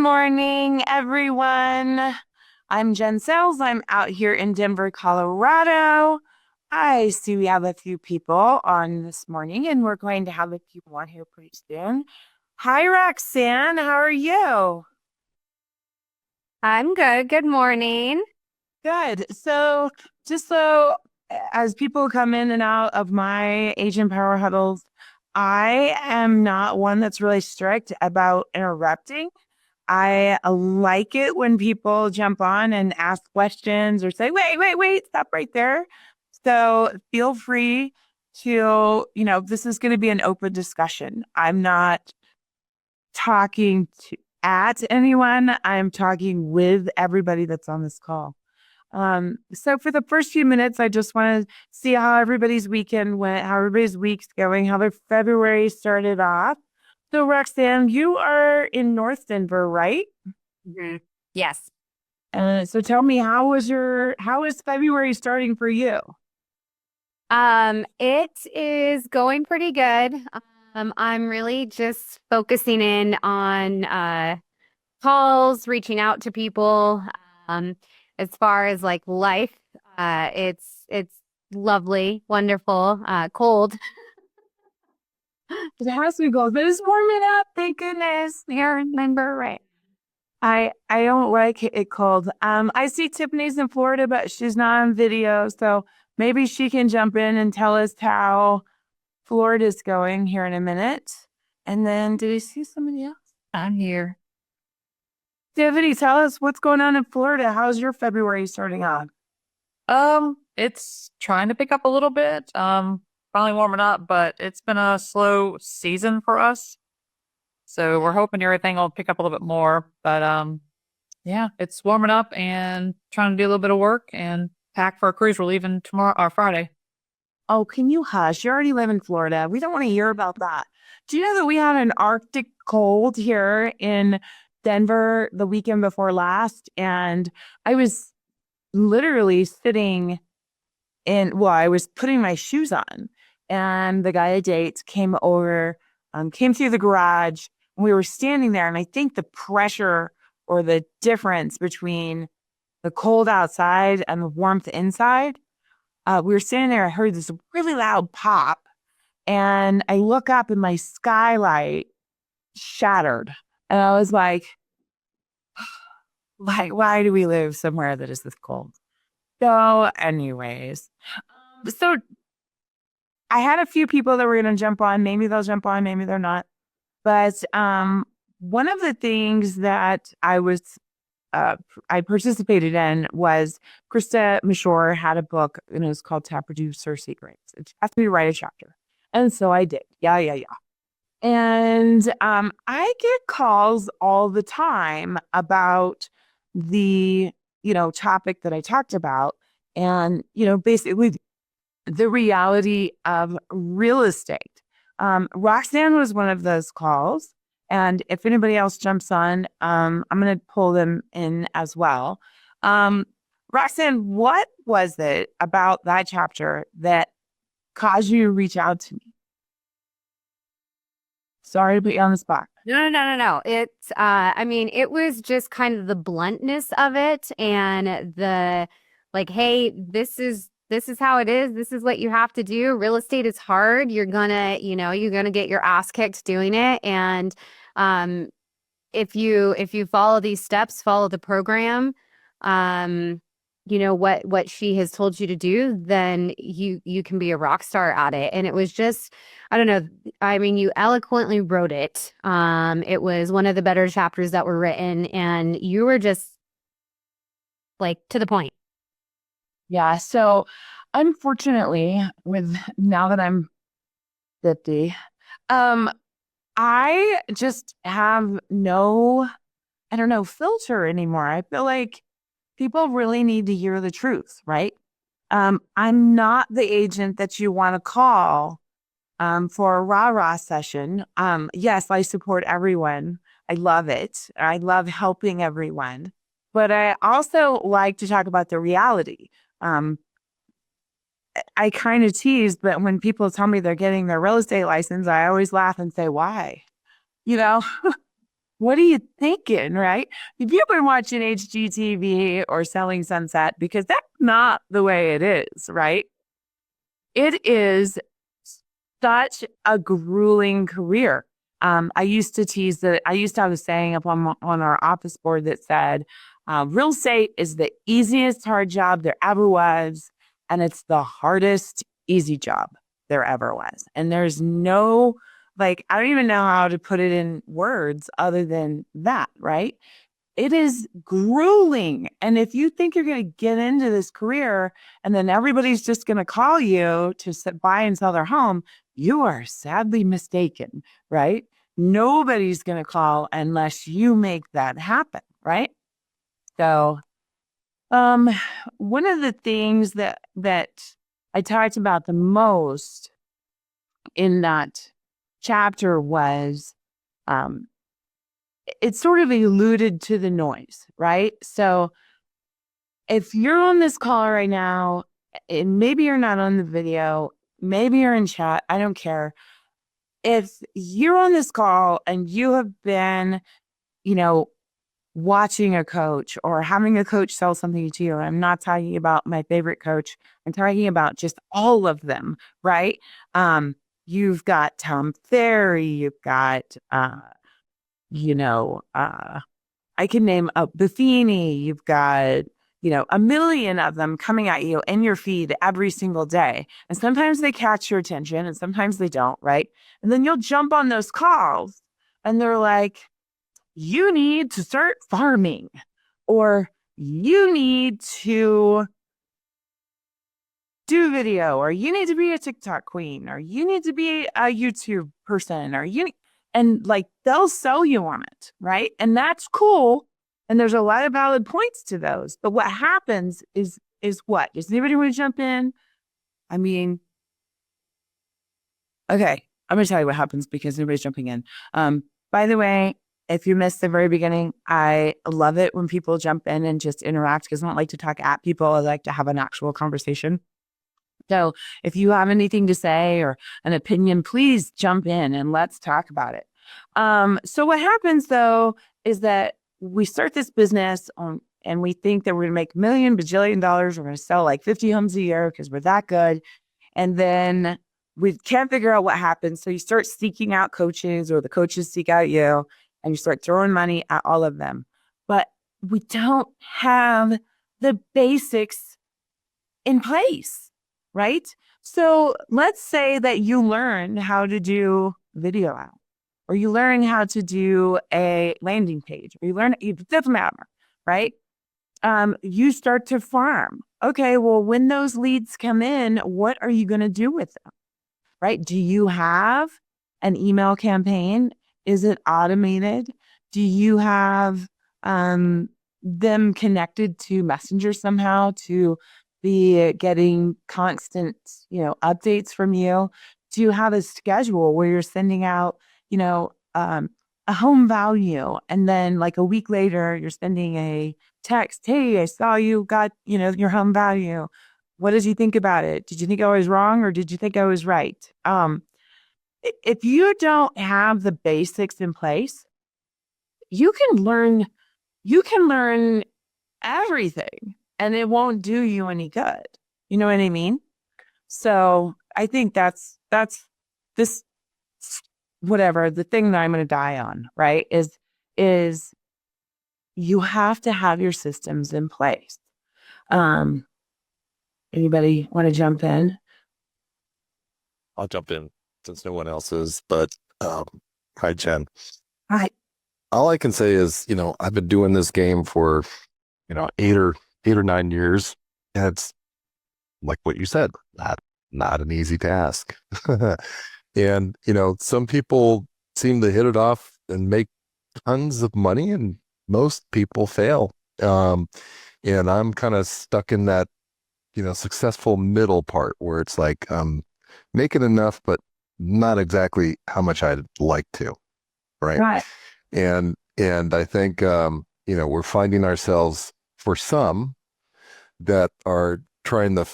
morning, everyone. I'm Jen Sales. I'm out here in Denver, Colorado. I see we have a few people on this morning, and we're going to have a few on here pretty soon. Hi, Roxanne. How are you? I'm good. Good morning. Good. So as people come in and out of my agent power huddles, I am not one that's really strict about interrupting. I like it when people jump on and ask questions or say, wait, stop right there. So feel free to, this is going to be an open discussion. I'm not talking at anyone. I'm talking with everybody that's on this call. So for the first few minutes, I just want to see how everybody's weekend went, how everybody's week's going, how their February started off. So Roxanne, you are in North Denver, right? Mhm. Yes. So tell me, how is February starting for you? It is going pretty good. I'm really just focusing in on calls, reaching out to people. Um, as far as like life, it's lovely, wonderful, cold. It has to go, but it's warming up. Thank goodness. Here in Denver, right? I don't like it cold. I see Tiffany's in Florida, but she's not on video, so maybe she can jump in and tell us how Florida's going here in a minute. And then, did I see somebody else? I'm here. Tiffany, tell us what's going on in Florida. How's your February starting off? It's trying to pick up a little bit. Finally warming up, but it's been a slow season for us. So we're hoping everything will pick up a little bit more. But yeah, it's warming up and trying to do a little bit of work and pack for a cruise. We're leaving tomorrow or Friday. Oh, can you hush? You already live in Florida. We don't want to hear about that. Do you know that we had an Arctic cold here in Denver the weekend before last? And I was literally sitting I was putting my shoes on, and the guy I date came over, came through the garage, and we were standing there. And I think the pressure or the difference between the cold outside and the warmth inside, we were standing there. I heard this really loud pop, and I look up and my skylight shattered. And I was like, why do we live somewhere that is this cold? So, anyways, so I had a few people that were going to jump on. Maybe they'll jump on, maybe they're not. But one of the things that I participated in was Krista Mashore had a book, and it was called Top Producer Secrets. It asked me to write a chapter, and so I did. Yeah. And I get calls all the time about the topic that I talked about, and basically the reality of real estate. Roxanne was one of those calls. And if anybody else jumps on, I'm going to pull them in as well. Roxanne, what was it about that chapter that caused you to reach out to me? Sorry to put you on the spot. No. I mean, it was just kind of the bluntness of it and the like, hey, this is how it is. This is what you have to do. Real estate is hard. You're gonna get your ass kicked doing it. And um if you follow these steps, follow the program, what she has told you to do, then you can be a rock star at it. And it was just, I don't know. I mean, you eloquently wrote it. It was one of the better chapters that were written, and you were just like to the point. Yeah. So unfortunately, with now that I'm 50, um, I just have no, I don't know, filter anymore. I feel like people really need to hear the truth, right? I'm not the agent that you want to call for a rah-rah session. Yes, I support everyone. I love it. I love helping everyone. But I also like to talk about the reality. Um, I kind of tease, but when people tell me they're getting their real estate license, I always laugh and say, why? You know, what are you thinking, right? If you've been watching HGTV or Selling Sunset, because that's not the way it is, right? It is such a grueling career. I used to tease that. I used to have a saying up on our office board that said, real estate is the easiest hard job there ever was, and it's the hardest easy job there ever was. And there's no, like, I don't even know how to put it in words other than that, right? It is grueling. And if you think you're going to get into this career and then everybody's just going to call you to buy and sell their home, you are sadly mistaken, right? Nobody's going to call unless you make that happen, right? So, one of the things that I talked about the most in that chapter was, it sort of alluded to the noise, right? So if you're on this call right now, and maybe you're not on the video, maybe you're in chat, I don't care. If you're on this call and you have been, watching a coach or having a coach sell something to you, I'm not talking about my favorite coach. I'm talking about just all of them, right? You've got Tom Ferry, you've got, I can name a Buffini. You've got, a million of them coming at you in your feed every single day. And sometimes they catch your attention and sometimes they don't, right? And then you'll jump on those calls and they're like, you need to start farming, or you need to do video, or you need to be a TikTok queen, or you need to be a YouTube person, and like they'll sell you on it, right? And that's cool. And there's a lot of valid points to those. But what happens is what? Does anybody want to jump in? I mean, okay, I'm gonna tell you what happens because nobody's jumping in. By the way, if you missed the very beginning, I love it when people jump in and just interact because I don't like to talk at people. I like to have an actual conversation. So if you have anything to say or an opinion, please jump in and let's talk about it. So what happens though is that we start this business and we think that we're going to make bajillion dollars. We're going to sell like 50 homes a year because we're that good. And then we can't figure out what happens. So you start seeking out coaches or the coaches seek out you and you start throwing money at all of them. But we don't have the basics in place. Right? So let's say that you learn how to do video out, or you learn how to do a landing page, or it doesn't matter, right? You start to farm. Okay, well, when those leads come in, what are you going to do with them? Right? Do you have an email campaign? Is it automated? Do you have them connected to Messenger somehow to be getting constant, updates from you? Do you have a schedule where you're sending out, a home value, and then like a week later you're sending a text, hey, I saw you got, your home value. What did you think about it? Did you think I was wrong or did you think I was right? If you don't have the basics in place, you can learn everything and it won't do you any good. You know what I mean? So I think that's this, whatever, the thing that I'm going to die on, right? Is you have to have your systems in place. Anybody want to jump in? I'll jump in since no one else is, but hi, Jenn. Hi. All I can say is, I've been doing this game for, 8 or 9 years. And it's like what you said, not an easy task. And, some people seem to hit it off and make tons of money and most people fail. And I'm kind of stuck in that, successful middle part where it's like, making enough, but not exactly how much I'd like to. Right. And I think, we're finding ourselves, for some that are trying to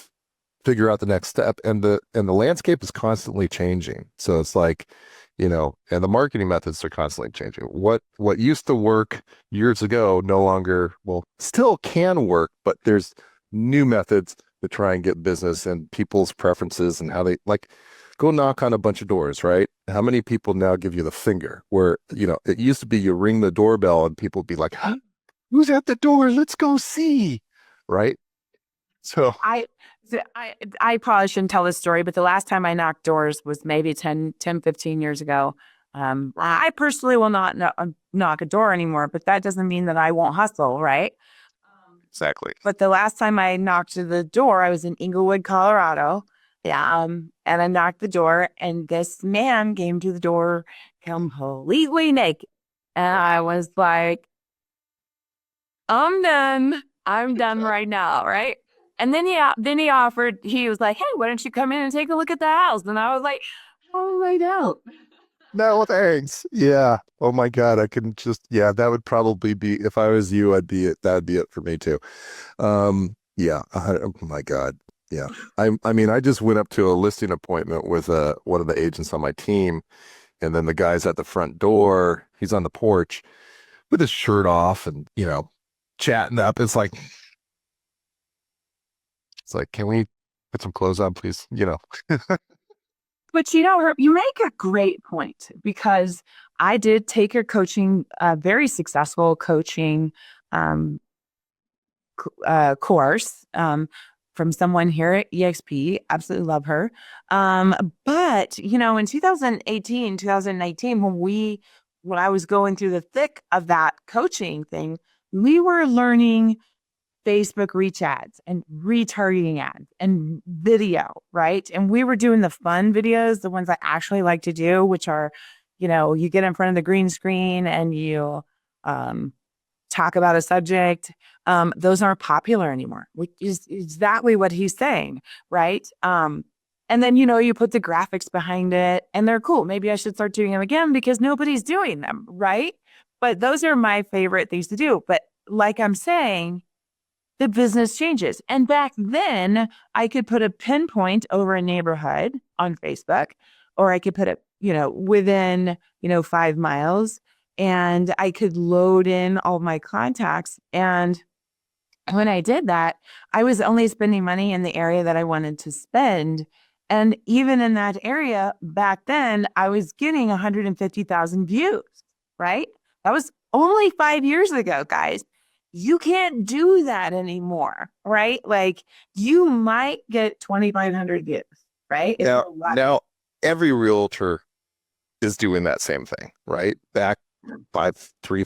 figure out the next step. And the landscape is constantly changing. So it's like, you know, and the marketing methods are constantly changing. What used to work years ago no longer, well, still can work, but there's new methods to try and get business and people's preferences and how they like go knock on a bunch of doors, right? How many people now give you the finger? Where, you know, it used to be you ring the doorbell and people would be like, huh? Who's at the door? Let's go see. Right. So I probably shouldn't tell this story, but the last time I knocked doors was maybe 10, 15 years ago. I personally will not knock a door anymore, but that doesn't mean that I won't hustle, right? exactly. But the last time I knocked to the door, I was in Inglewood, Colorado. Yeah. And I knocked the door, and this man came to the door completely naked. And I was like, I'm done right now, right? And then he offered, he was like, hey, why don't you come in and take a look at the house? And I was like, oh, I don't. No, thanks. Yeah. Oh my God. I can just, yeah, that would probably be, if I was you, that would be it for me too. Yeah. Oh my God. Yeah. I mean, I just went up to a listing appointment with one of the agents on my team, and then the guy's at the front door. He's on the porch with his shirt off and, you know, chatting up. It's like, can we put some clothes on, please? You know. But you know, Herb, you make a great point, because I did take your coaching, very successful coaching course from someone here at EXP. Absolutely love her. But, you know, in 2018, 2019, when I was going through the thick of that coaching thing, we were learning Facebook reach ads and retargeting ads and video, right? And we were doing the fun videos, the ones I actually like to do, which are, you know, you get in front of the green screen and you talk about a subject. Those aren't popular anymore, which is exactly what he's saying, right? And then, you know, you put the graphics behind it and they're cool. Maybe I should start doing them again because nobody's doing them, right? But those are my favorite things to do. But like I'm saying, the business changes. And back then, I could put a pinpoint over a neighborhood on Facebook, or I could put it, you know, within, you know, 5 miles, and I could load in all my contacts. And when I did that, I was only spending money in the area that I wanted to spend. And even in that area back then, I was getting 150,000 views, right? That was only 5 years ago, guys. You can't do that anymore, right? Like, you might get 2,500 views, right? If you're lucky. Now every realtor is doing that same thing, right? Back 3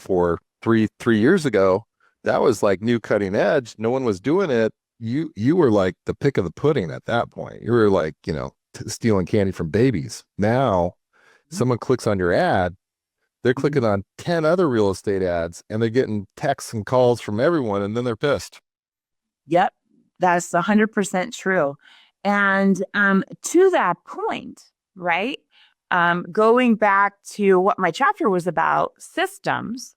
years ago, that was like new cutting edge. No one was doing it. You were like the pick of the pudding at that point. You were like, you know, stealing candy from babies. Now, someone clicks on your ad, they're clicking on 10 other real estate ads, and they're getting texts and calls from everyone, and then they're pissed. Yep, that's 100% true. And to that point, right? Going back to what my chapter was about, systems,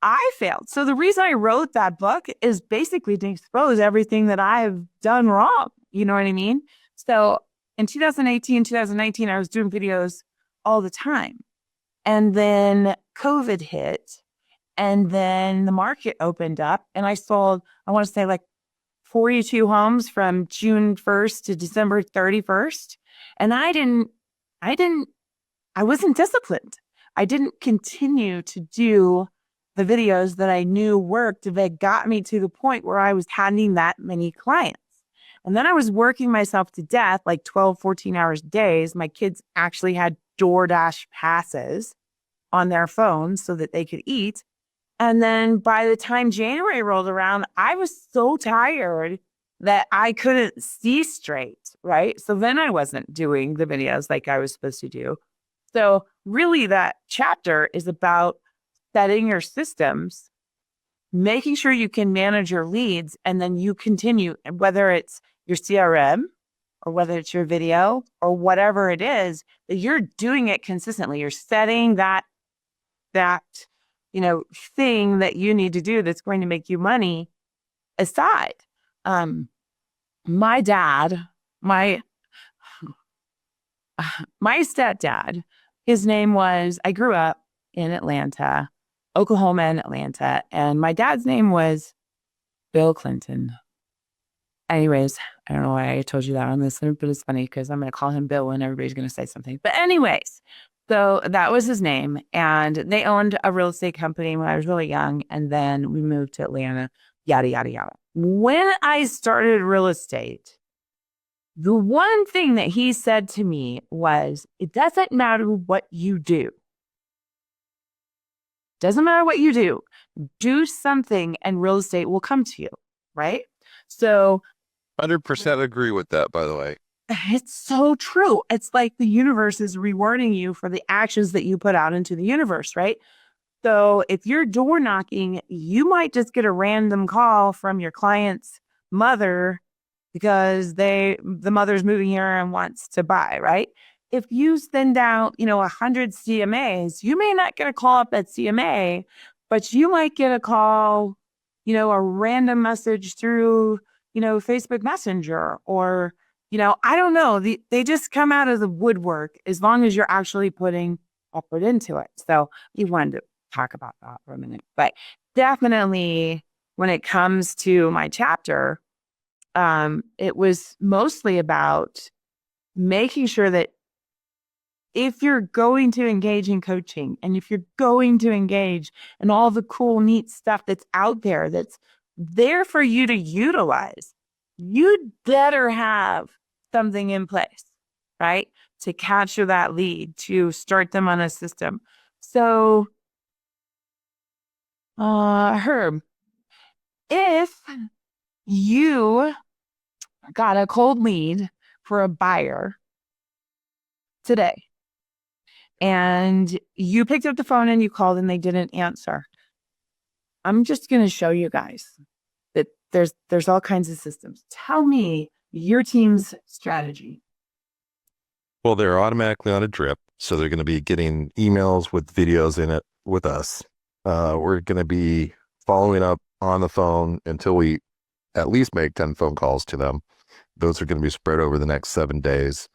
I failed. So the reason I wrote that book is basically to expose everything that I've done wrong. You know what I mean? So in 2018, 2019, I was doing videos all the time. And then COVID hit, and then the market opened up, and I sold, I want to say like 42 homes from June 1st to December 31st. And I wasn't disciplined. I didn't continue to do the videos that I knew worked that got me to the point where I was handing that many clients. And then I was working myself to death, like 12, 14 hours days. My kids actually had DoorDash passes on their phones so that they could eat. And then by the time January rolled around, I was so tired that I couldn't see straight, right? So then I wasn't doing the videos like I was supposed to do. So really that chapter is about setting your systems, making sure you can manage your leads, and then you continue, whether it's your CRM or whether it's your video or whatever it is, that you're doing it consistently. You're setting that, you know, thing that you need to do that's going to make you money aside. my dad, my my stepdad, his name was, I grew up in Atlanta, Oklahoma and Atlanta, and my dad's name was Bill Clinton. Anyways, I don't know why I told you that on this one, but it's funny because I'm going to call him Bill when everybody's going to say something. But anyways, so that was his name. And they owned a real estate company when I was really young. And then we moved to Atlanta, yada, yada, yada. When I started real estate, the one thing that he said to me was, it doesn't matter what you do. Doesn't matter what you do. Do something and real estate will come to you, right? So 100% agree with that, by the way. it's so true. It's like the universe is rewarding you for the actions that you put out into the universe, right? So if you're door knocking, you might just get a random call from your client's mother because the mother's moving here and wants to buy, right? If you send out, 100 CMAs, you may not get a call up at CMA, but you might get a call, a random message through, Facebook Messenger or, I don't know. They just come out of the woodwork as long as you're actually putting effort into it. So you wanted to talk about that for a minute, but definitely when it comes to my chapter, it was mostly about making sure that if you're going to engage in coaching and if you're going to engage in all the cool, neat stuff that's out there, that's there for you to utilize, you'd better have something in place, right? To capture that lead, to start them on a system. So, Herb, if you got a cold lead for a buyer today, and you picked up the phone and you called and they didn't answer, I'm just going to show you guys that there's all kinds of systems. Tell me your team's strategy. Well, they're automatically on a drip, so they're going to be getting emails with videos in it with us. We're going to be following up on the phone until we at least make 10 phone calls to them. Those are going to be spread over the next 7 days.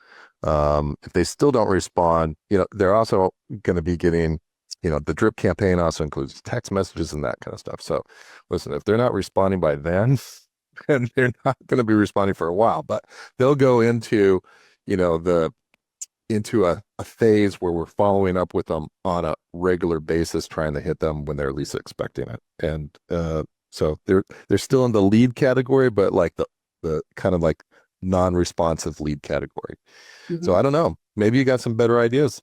If they still don't respond, they're also going to be getting, the drip campaign also includes text messages and that kind of stuff. So listen, if they're not responding by then, then they're not going to be responding for a while, but they'll go into, into a phase where we're following up with them on a regular basis, trying to hit them when they're least expecting it. And so they're still in the lead category, but like the kind of like non-responsive lead category. Mm-hmm. So I don't know. Maybe you got some better ideas.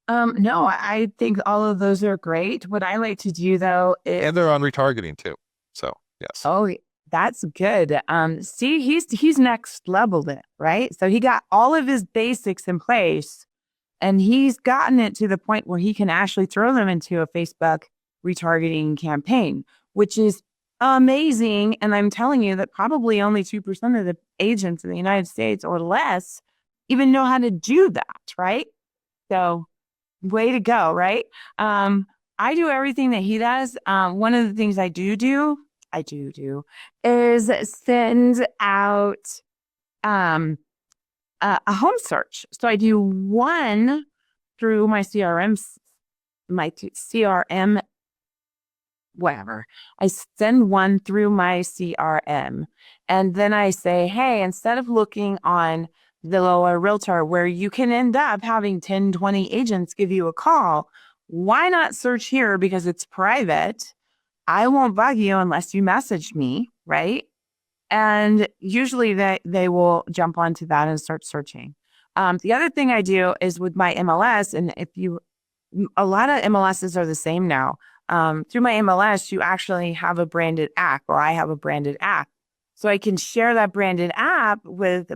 No, I think all of those are great. What I like to do though is, And they're on retargeting too. So yes. oh, that's good. See, he's next leveled it, right? So he got all of his basics in place and he's gotten it to the point where he can actually throw them into a Facebook retargeting campaign, which is amazing. And I'm telling you that probably only 2% of the agents in the United States or less even know how to do that, right? So way to go, right? I do everything that he does. One of the things I do is send out a home search. So I do one through my CRM, whatever. I send one through my CRM. And then I say, hey, instead of looking on Zillow Realtor, where you can end up having 10, 20 agents give you a call, why not search here because it's private? I won't bug you unless you message me, right? And usually they will jump onto that and start searching. The other thing I do is with my MLS, and a lot of MLSs are the same now. Through my MLS, you actually have a branded app, or I have a branded app. So I can share that branded app with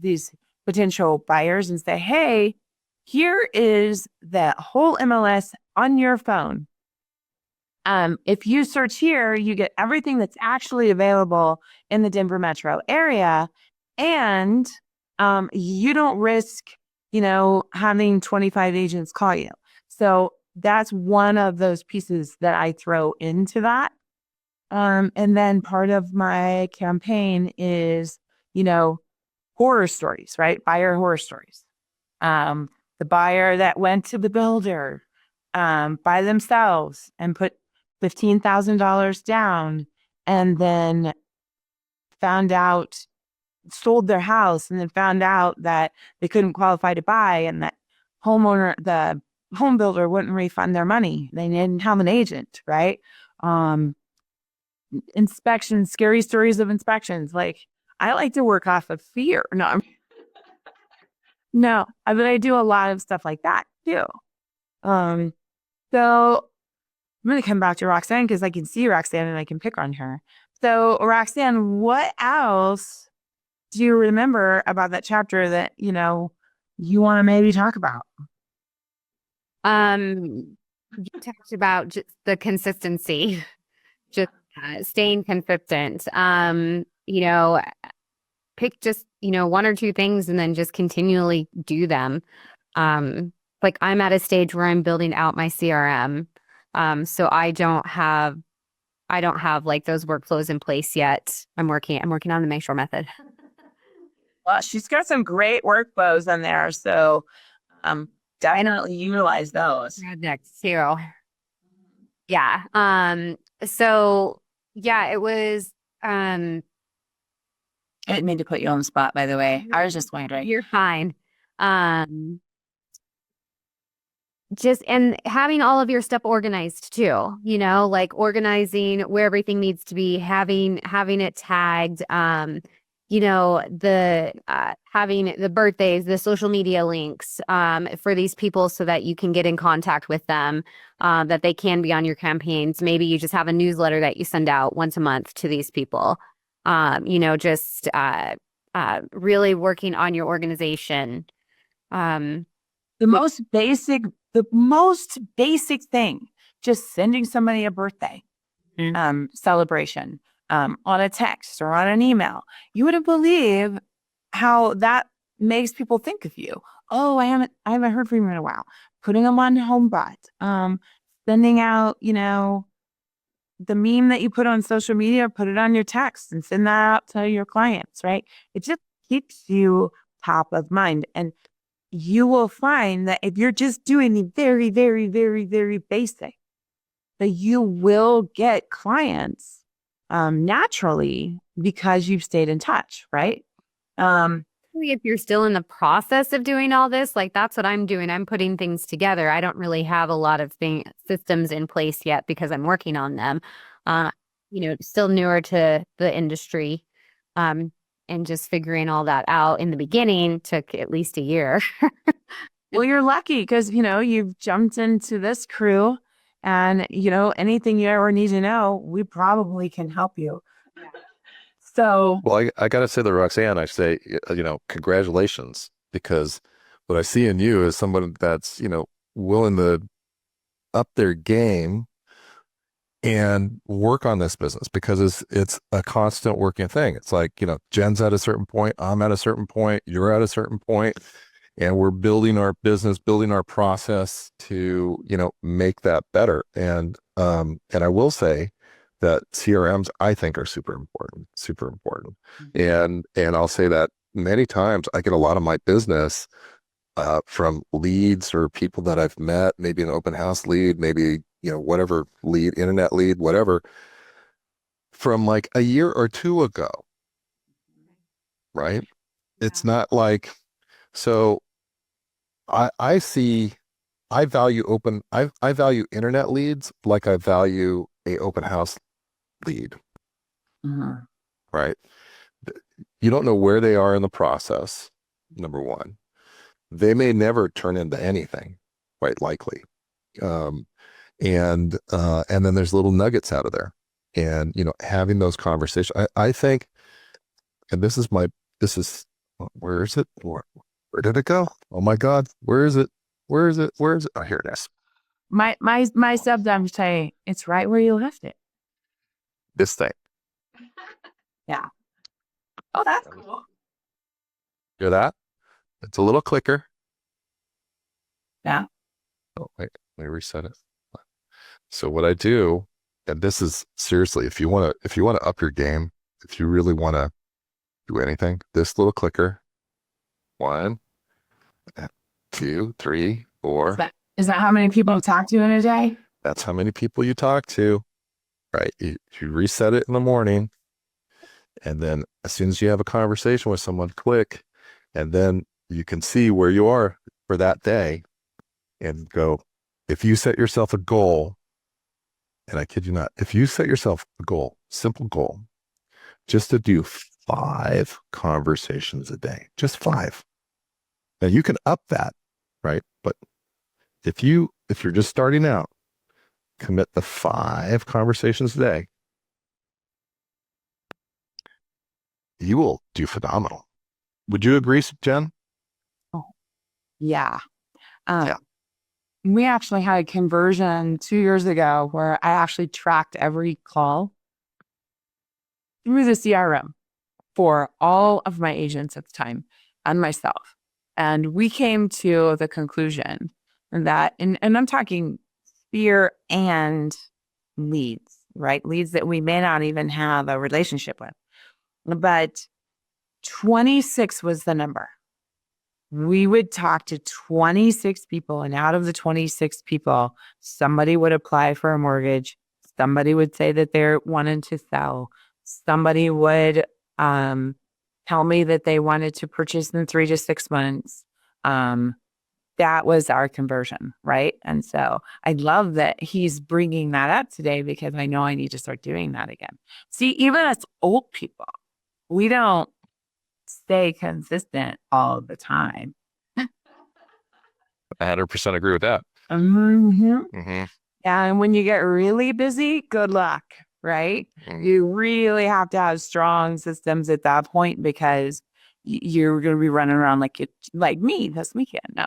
these potential buyers and say, hey, here is the whole MLS on your phone. If you search here, you get everything that's actually available in the Denver metro area. And you don't risk, having 25 agents call you. So that's one of those pieces that I throw into that. And then part of my campaign is, horror stories, right? Buyer horror stories. The buyer that went to the builder by themselves and put $15,000 down and then sold their house and then found out that they couldn't qualify to buy and that the home builder wouldn't refund their money. They didn't have an agent, right? Inspections, scary stories of inspections. Like, I like to work off of fear. No, I do a lot of stuff like that too. So I'm going to come back to Roxanne because I can see Roxanne and I can pick on her. So Roxanne, what else do you remember about that chapter that, you want to maybe talk about? You talked about just the consistency, just staying consistent. Pick just, one or two things and then just continually do them. Like I'm at a stage where I'm building out my CRM. So I don't have like those workflows in place yet. I'm working on the make sure method. Well, she's got some great workflows in there. So definitely utilize those. Next too. Yeah. So yeah, it was, I didn't mean to put you on the spot, by the way. I was just wondering. you're fine. Just and having all of your stuff organized too, like organizing where everything needs to be, having it tagged, the having the birthdays, the social media links for these people so that you can get in contact with them, that they can be on your campaigns. Maybe you just have a newsletter that you send out once a month to these people. Just really working on your organization. The most basic thing, just sending somebody a birthday celebration on a text or on an email. You wouldn't believe how that makes people think of you. Oh, I haven't heard from you in a while. Putting them on HomeBot, sending out, the meme that you put on social media, put it on your text and send that out to your clients, right? It just keeps you top of mind. And you will find that if you're just doing the very, very, very, very basic, that you will get clients naturally because you've stayed in touch, right? If you're still in the process of doing all this, like that's what I'm doing. I'm putting things together. I don't really have a lot of systems in place yet because I'm working on them. Still newer to the industry. And just figuring all that out in the beginning took at least a year. Well, you're lucky because, you've jumped into this crew and, anything you ever need to know, we probably can help you. So, Well, I got to say to Roxanne, I say, congratulations, because what I see in you is someone that's, willing to up their game and work on this business, because it's a constant working thing. It's like, Jen's at a certain point, I'm at a certain point, you're at a certain point, and we're building our business, building our process to, make that better. And I will say that CRMs, I think, are super important. And I'll say that many times I get a lot of my business from leads or people that I've met, maybe an open house lead, maybe, whatever lead, internet lead, whatever, from like a year or two ago, right? Yeah. It's not like, so I value internet leads like I value a open house lead, right? You don't know where they are in the process, number one. They may never turn into anything, quite likely. And then there's little nuggets out of there, and having those conversations. I think, and where is it? Where did it go? Oh my God, where is it? Oh, here it is. My subdom's say it's right where you left it. This thing. Yeah. Oh, that's cool. Hear that? It's a little clicker. Yeah. Oh, wait, let me reset it. So what I do and this is seriously, if you want to up your game, if you really want to do anything, this little clicker, 1, 2, 3, 4. Is that how many people talk to in a day? That's how many people you talk to, right? You reset it in the morning, and then as soon as you have a conversation with someone, click, and then you can see where you are for that day and go, if you set yourself a goal, and I kid you not, if you set yourself a goal, simple goal, just to do 5 conversations a day, just 5. Now you can up that, right? But if you're just starting out, commit the 5 conversations a day, you will do phenomenal. Would you agree, Jen? Yeah. Yeah. We actually had a conversion 2 years ago where I actually tracked every call through the CRM for all of my agents at the time and myself. And we came to the conclusion that, and I'm talking sphere and leads, right? Leads that we may not even have a relationship with. But 26 was the number. We would talk to 26 people, and out of the 26 people, somebody would apply for a mortgage. Somebody would say that they're wanting to sell. Somebody would tell me that they wanted to purchase in 3 to 6 months. That was our conversion, right? And so I love that he's bringing that up today because I know I need to start doing that again. See, even as old people, we don't stay consistent all the time. 100% agree with that. Yeah, and when you get really busy, good luck, right? You really have to have strong systems at that point because you're going to be running around like me this weekend. No,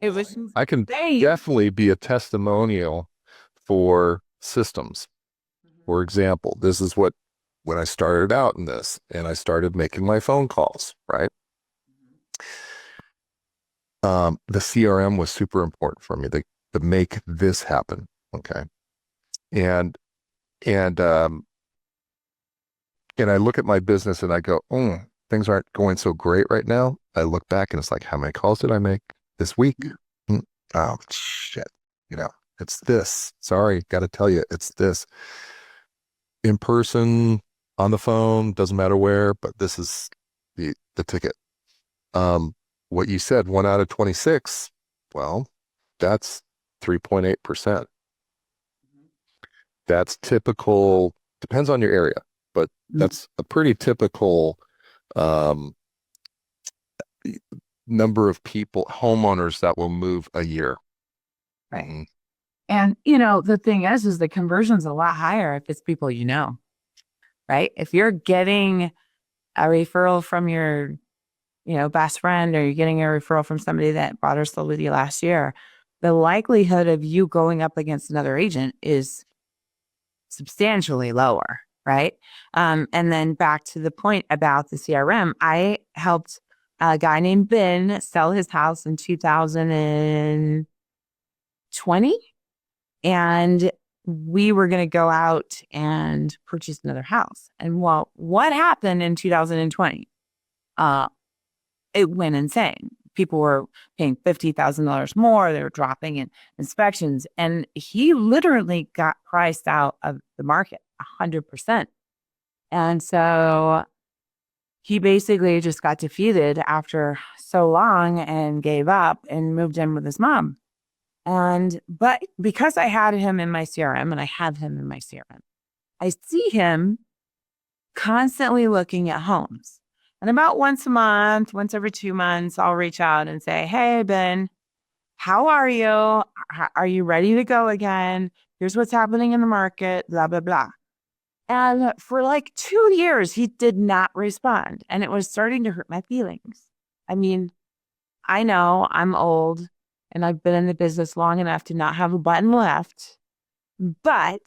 it was. I can definitely be a testimonial for systems. For example, this is when I started out in this and I started making my phone calls, right? The CRM was super important for me to make this happen. Okay. And I look at my business and I go, things aren't going so great right now. I look back and it's like, how many calls did I make this week? Oh, shit. It's this. Sorry, got to tell you, it's this. In person, on the phone, doesn't matter where, but this is the ticket. What you said, 1 out of 26, well, that's 3.8%. That's typical, depends on your area, but that's a pretty typical number of people, homeowners that will move a year. Right. And, the thing is the conversion's a lot higher if it's people right? If you're getting a referral from your, best friend, or you're getting a referral from somebody that bought or sold with you last year, the likelihood of you going up against another agent is substantially lower, right? And then back to the point about the CRM, I helped a guy named Ben sell his house in 2020. And we were going to go out and purchase another house. And what happened in 2020? It went insane. People were paying $50,000 more. They were dropping in inspections. And he literally got priced out of the market 100%. And so he basically just got defeated after so long and gave up and moved in with his mom. But because I had him in my CRM and I have him in my CRM, I see him constantly looking at homes. And about once a month, once every 2 months, I'll reach out and say, hey, Ben, how are you? Are you ready to go again? Here's what's happening in the market, blah, blah, blah. And for like 2 years, he did not respond. And it was starting to hurt my feelings. I mean, I know I'm old and I've been in the business long enough to not have a button left, but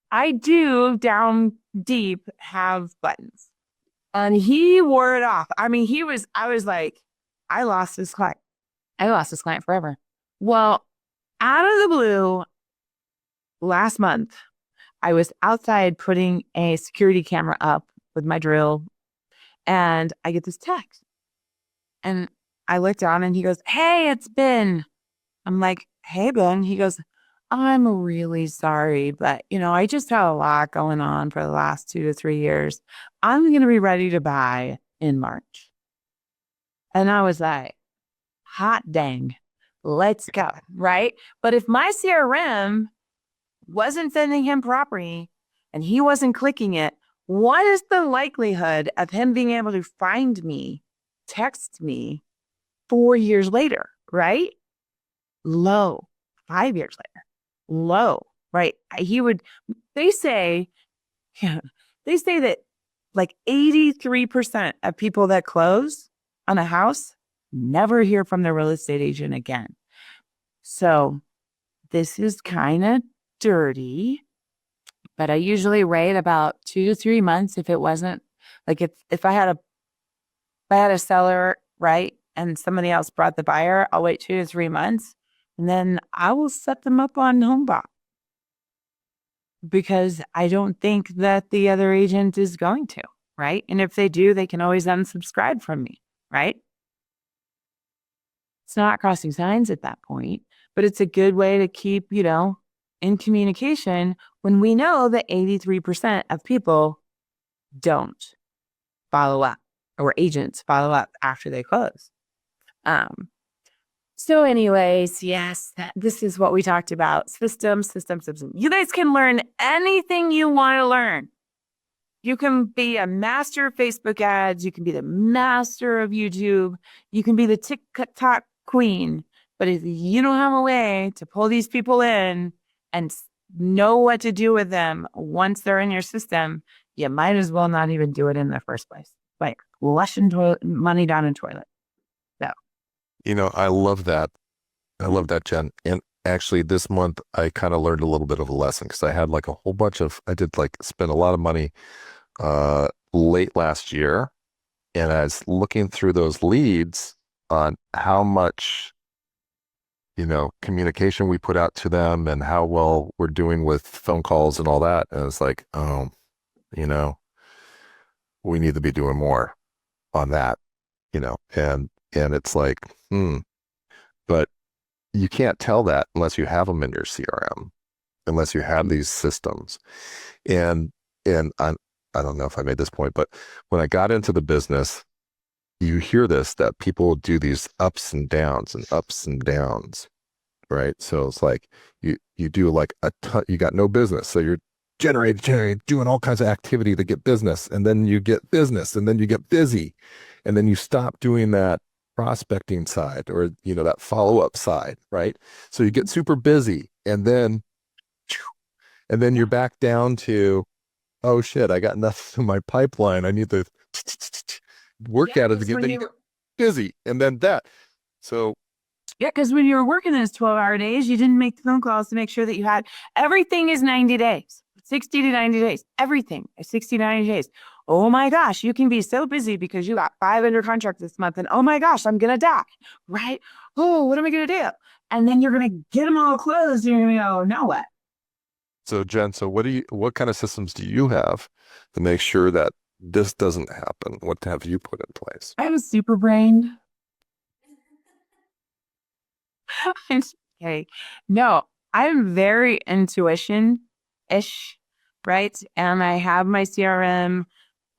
I do down deep have buttons. And he wore it off. I mean, I was like, I lost this client. I lost this client forever. Well, out of the blue, last month, I was outside putting a security camera up with my drill, and I get this text. And I look down and he goes, "Hey, it's Ben." I'm like, "Hey, Ben." He goes, "I'm really sorry, but I just had a lot going on for the last 2 to 3 years. I'm going to be ready to buy in March." And I was like, hot dang, let's go. Right. But if my CRM wasn't sending him property and he wasn't clicking it, what is the likelihood of him being able to find me, text me 4 years later? Right. Low. 5 years later. Low. Right. They say, yeah, they say that like 83% of people that close on a house never hear from their real estate agent again. So this is kind of dirty, but I usually wait about 2 to 3 months if it wasn't like if I had a seller, right, and somebody else brought the buyer, I'll wait 2 to 3 months and then I will set them up on HomeBot because I don't think that the other agent is going to, right? And if they do, they can always unsubscribe from me, right? It's not crossing signs at that point, but it's a good way to keep, in communication when we know that 83% of people don't follow up or agents follow up after they close. So anyways, yes, this is what we talked about. System. You guys can learn anything you want to learn. You can be a master of Facebook ads. You can be the master of YouTube. You can be the TikTok queen. But if you don't have a way to pull these people in and know what to do with them once they're in your system, you might as well not even do it in the first place. Like flushing money down a toilet. So. I love that. I love that, Jen. And actually this month I kind of learned a little bit of a lesson because I had like a whole bunch of, spend a lot of money late last year. And I was looking through those leads on how much, communication we put out to them and how well we're doing with phone calls and all that. And it's like, we need to be doing more on that, and it's like, but you can't tell that unless you have them in your CRM, unless you have these systems. And I don't know if I made this point, but when I got into the business, you hear this, that people do these ups and downs, right? So it's like you do like you got no business. So you're generating, doing all kinds of activity to get business. And then you get business and then you get busy. And then you stop doing that prospecting side or, that follow-up side, right? So you get super busy and then you're back down to, oh shit, I got nothing in my pipeline. I need to work at it again. Then you get busy and then that. So yeah, because when you were working those 12-hour days, you didn't make the phone calls to make sure that you had everything is 90 days, 60 to 90 days, everything is 60 to 90 days. Oh my gosh, you can be so busy because you got 5 under contract this month and oh my gosh, I'm going to die, right? Oh, what am I going to do? And then you're going to get them all closed and you're going to go, now what? So Jen, what kind of systems do you have to make sure that this doesn't happen? What have you put in place? I have a super brain. Okay. No, I'm very intuition-ish, right? And I have my CRM.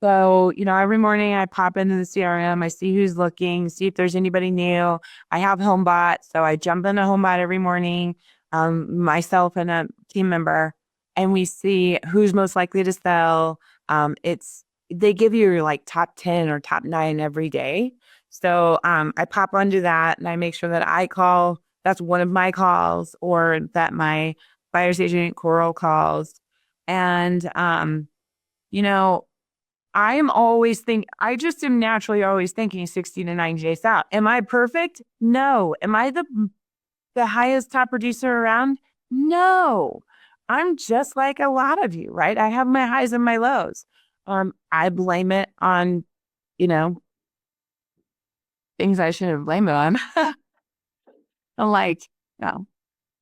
So, every morning I pop into the CRM, I see who's looking, see if there's anybody new. I have HomeBot, so I jump into HomeBot every morning, myself and a team member, and we see who's most likely to sell. They give you like top 10 or top 9 every day. So I pop onto that and I make sure that I call, that's one of my calls, or that my buyer's agent Coral calls. And, I just am naturally always thinking 60 to 90 days out. Am I perfect? No. Am I the highest top producer around? No. I'm just like a lot of you, right? I have my highs and my lows. I blame it on, things I shouldn't blame it on. Like,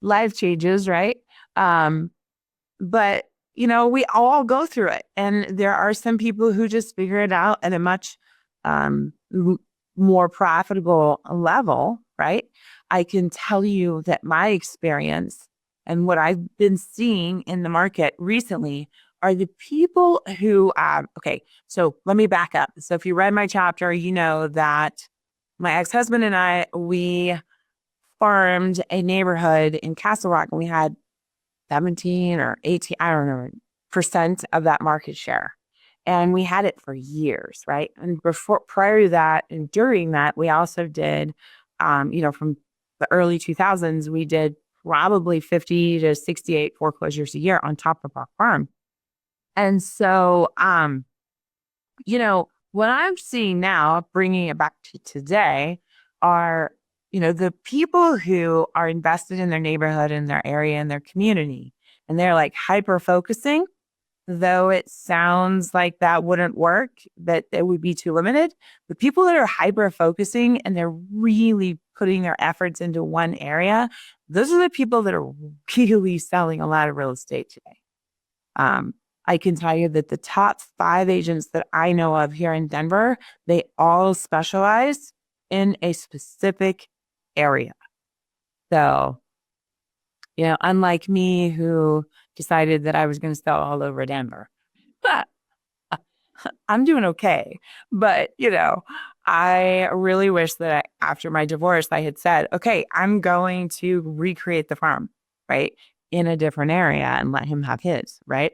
life changes, right? But we all go through it. And there are some people who just figure it out at a much more profitable level, right? I can tell you that my experience and what I've been seeing in the market recently are the people who, okay, so let me back up. So if you read my chapter, you know that my ex-husband and I, we farmed a neighborhood in Castle Rock, and we had 17 or 18, I don't know, % of that market share. And we had it for years, right? And prior to that and during that, we also did, from the early 2000s, we did probably 50 to 68 foreclosures a year on top of our farm. And so, what I'm seeing now, bringing it back to today, are, the people who are invested in their neighborhood, in their area, in their community, and they're like hyper focusing, though it sounds like that wouldn't work, that it would be too limited. The people that are hyper focusing and they're really putting their efforts into one area, those are the people that are really selling a lot of real estate today. I can tell you that the top 5 agents that I know of here in Denver, they all specialize in a specific area. So, unlike me who decided that I was going to sell all over Denver, but I'm doing okay. But, I really wish that after my divorce, I had said, okay, I'm going to recreate the farm, right, in a different area and let him have his, right?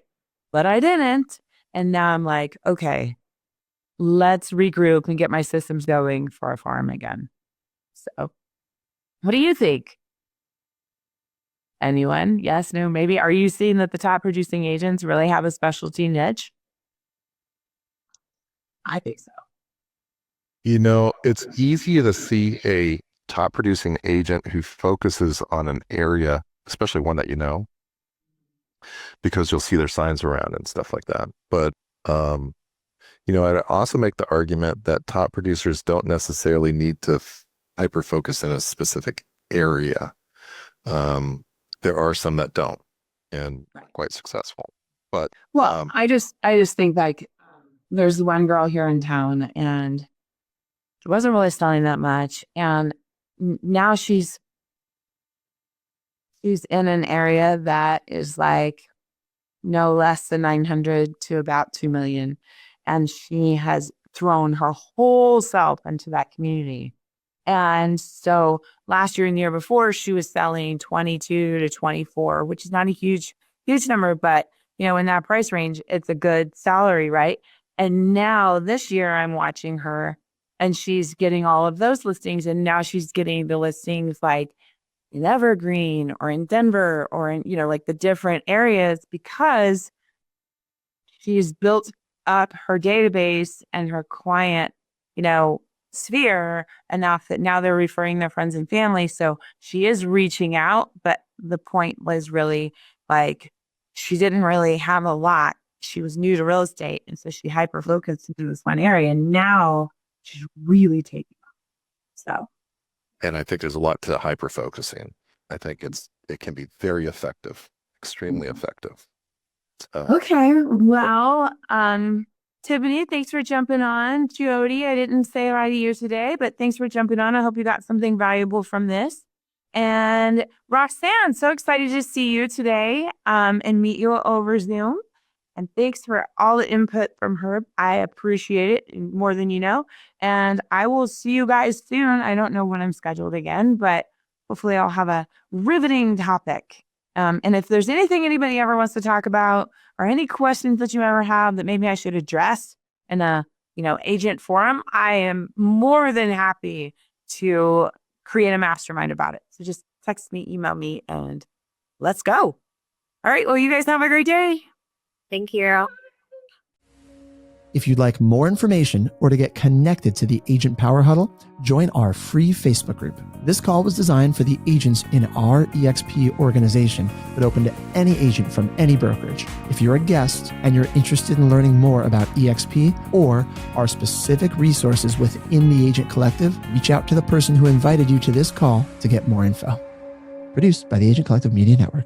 But I didn't. And now I'm like, okay, let's regroup and get my systems going for a farm again. So what do you think? Anyone? Yes, no, maybe. Are you seeing that the top producing agents really have a specialty niche? I think so. It's easy to see a top producing agent who focuses on an area, especially one that because you'll see their signs around and stuff like that. But, I'd also make the argument that top producers don't necessarily need to hyper focus in a specific area. There are some that don't and are quite successful. But I just think like there's one girl here in town and she wasn't really selling that much, and now she's in an area that is like no less than 900 to about 2 million, and she has thrown her whole self into that community. And so last year and the year before, she was selling 22 to 24, which is not a huge number, but in that price range, it's a good salary, right? And now this year I'm watching her and she's getting all of those listings, and now she's getting the listings like in Evergreen or in Denver or in, like the different areas, because she's built up her database and her client, sphere enough that now they're referring their friends and family. So she is reaching out, but the point was really like, she didn't really have a lot. She was new to real estate. And so she hyper focused into this one area. And now she's really taking off. So. And I think there's a lot to hyper focusing. I think it can be very effective, extremely effective. Okay. Well, Tiffany, thanks for jumping on. Jody, I didn't say hi to you today, but thanks for jumping on. I hope you got something valuable from this. And Roxanne, so excited to see you today and meet you over Zoom. And thanks for all the input from her. I appreciate it more than you know. And I will see you guys soon. I don't know when I'm scheduled again, but hopefully I'll have a riveting topic. And if there's anything anybody ever wants to talk about or any questions that you ever have that maybe I should address in a, agent forum, I am more than happy to create a mastermind about it. So just text me, email me, and let's go. All right. Well, you guys have a great day. Thank you. If you'd like more information or to get connected to the Agent Power Huddle, join our free Facebook group. This call was designed for the agents in our EXP organization, but open to any agent from any brokerage. If you're a guest and you're interested in learning more about EXP or our specific resources within the Agent Collective, reach out to the person who invited you to this call to get more info. Produced by the Agent Collective Media Network.